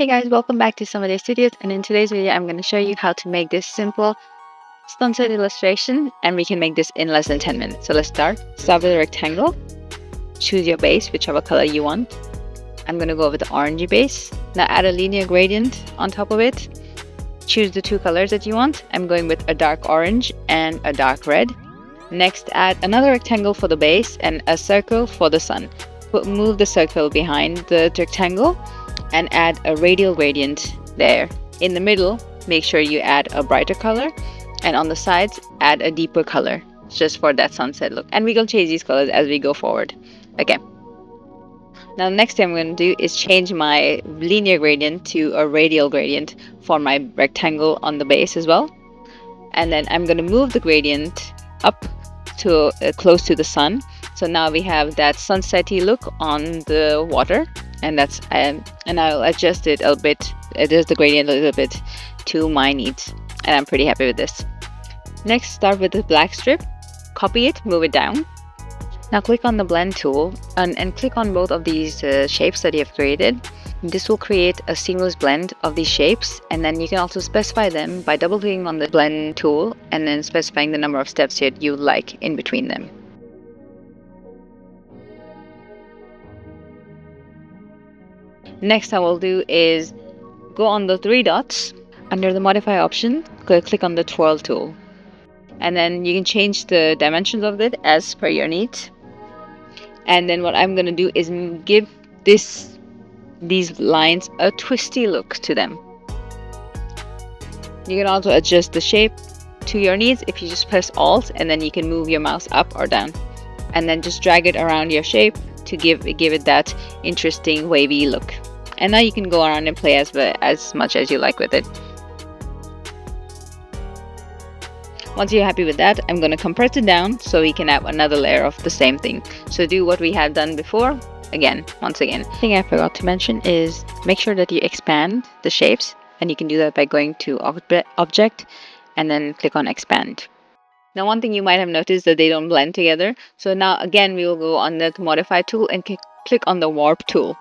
Hey guys, welcome back to Somebody Studios, and in today's video I'm going to show you how to make this simple sunset illustration, and we can make this in less than 10 minutes. So let's start. Start with a rectangle, choose your base, whichever color you want. I'm going to go with the orangey base. Now add a linear gradient on top of it. Choose the two colors that you want. I'm going with a dark orange and a dark red. Next, add another rectangle for the base and a circle for the sun. Move the circle behind the rectangle and add a radial gradient there. In the middle, make sure you add a brighter color, and on the sides, add a deeper color just for that sunset look. And we will change these colors as we go forward. Okay. Now the next thing I'm going to do is change my linear gradient to a radial gradient for my rectangle on the base as well. And then I'm going to move the gradient up to close to the sun. So now we have that sunsetty look on the water, and that's and I'll adjust it a bit, adjust the gradient a little bit to my needs, and I'm pretty happy with this. Next, start with the black strip, copy it, move it down. Now click on the blend tool and click on both of these shapes that you have created. This will create a seamless blend of these shapes, and then you can also specify them by double clicking on the blend tool and then specifying the number of steps that you like in between them. Next I will do is go on the three dots under the modify option, click on the twirl tool, and then you can change the dimensions of it as per your needs. And then what I'm going to do is give these lines a twisty look to them. You can also adjust the shape to your needs if you just press Alt, and then you can move your mouse up or down, and then just drag it around your shape to give it that interesting wavy look. And now you can go around and play as much as you like with it. Once you're happy with that, I'm going to compress it down so we can have another layer of the same thing. So do what we have done before. Once again. The thing I forgot to mention is make sure that you expand the shapes, and you can do that by going to Object and then click on Expand. Now one thing you might have noticed that they don't blend together. So now again we will go on the Modify tool and click on the Warp tool.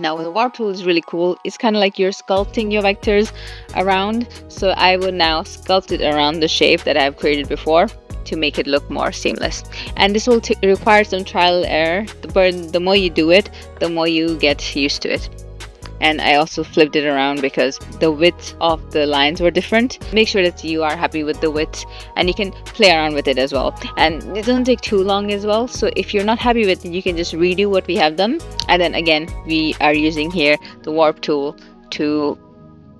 Now the warp tool is really cool. It's kind of like you're sculpting your vectors around. So I will now sculpt it around the shape that I've created before to make it look more seamless. And this will require some trial and error. The more you do it, the more you get used to it. And I also flipped it around because the width of the lines were different. Make sure that you are happy with the width, and you can play around with it as well. And it doesn't take too long as well. So if you're not happy with it, you can just redo what we have done. And then again, we are using here the warp tool to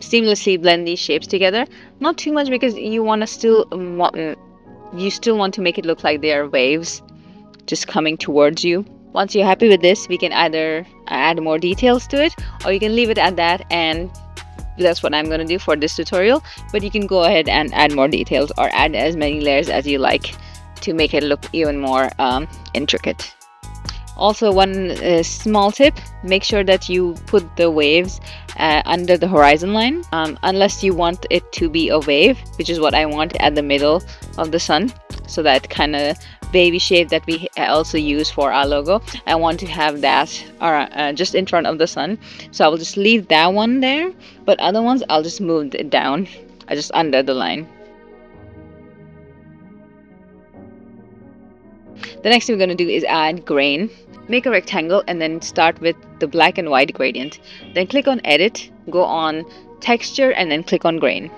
seamlessly blend these shapes together. Not too much, because you still want to make it look like they are waves just coming towards you. Once you're happy with this, we can either add more details to it, or you can leave it at that, and that's what I'm going to do for this tutorial. But you can go ahead and add more details or add as many layers as you like to make it look even more intricate. Also, one small tip, make sure that you put the waves under the horizon line, unless you want it to be a wave, which is what I want at the middle of the sun. So that kind of wavy shape that we also use for our logo, I want to have that just in front of the sun. So I will just leave that one there, but other ones I'll just move it down just under the line. The next thing we're going to do is add grain. Make a rectangle and then start with the black and white gradient. Then click on Edit, go on Texture, and then click on Grain.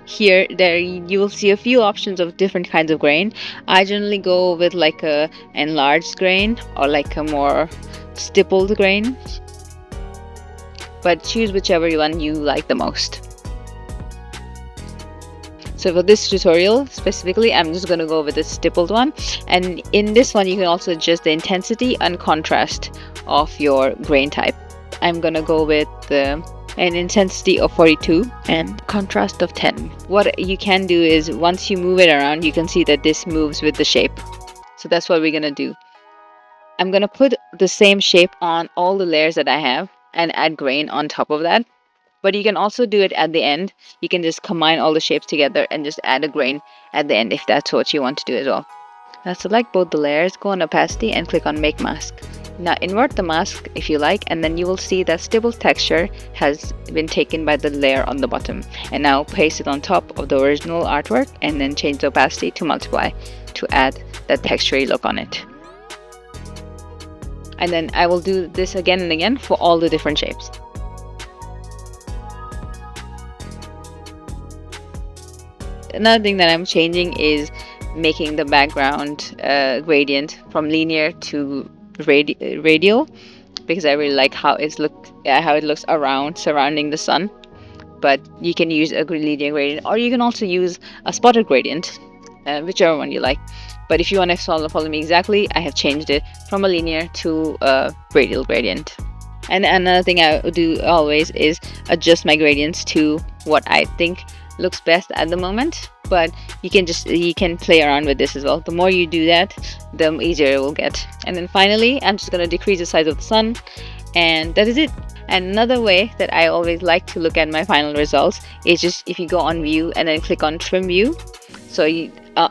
Here, you will see a few options of different kinds of grain. I generally go with like a enlarged grain or like a more stippled grain, but choose whichever one you like the most. So for this tutorial specifically, I'm just going to go with the stippled one, and in this one you can also adjust the intensity and contrast of your grain type. I'm going to go with an intensity of 42 and contrast of 10. What you can do is once you move it around, you can see that this moves with the shape. So that's what we're going to do. I'm going to put the same shape on all the layers that I have and add grain on top of that. But you can also do it at the end. You can just combine all the shapes together and just add a grain at the end if that's what you want to do as well. Now select both the layers, go on opacity and click on make mask. Now invert the mask if you like, and then you will see that stipple texture has been taken by the layer on the bottom. And now paste it on top of the original artwork and then change the opacity to multiply to add that textury look on it. And then I will do this again and again for all the different shapes. Another thing that I'm changing is making the background gradient from linear to radial, because I really like how it looks around surrounding the sun. But you can use a linear gradient, or you can also use a spotted gradient, whichever one you like. But if you want to follow me exactly, I have changed it from a linear to a radial gradient. And another thing I do always is adjust my gradients to what I think looks best at the moment. But you can play around with this as well. The more you do that, the easier it will get. And then finally, I'm just going to decrease the size of the sun, and that is it. And another way that I always like to look at my final results is just if you go on view and then click on trim view, so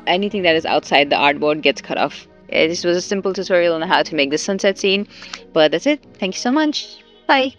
anything that is outside the artboard gets cut off. This was a simple tutorial on how to make the sunset scene, but that's it. Thank you so much. Bye.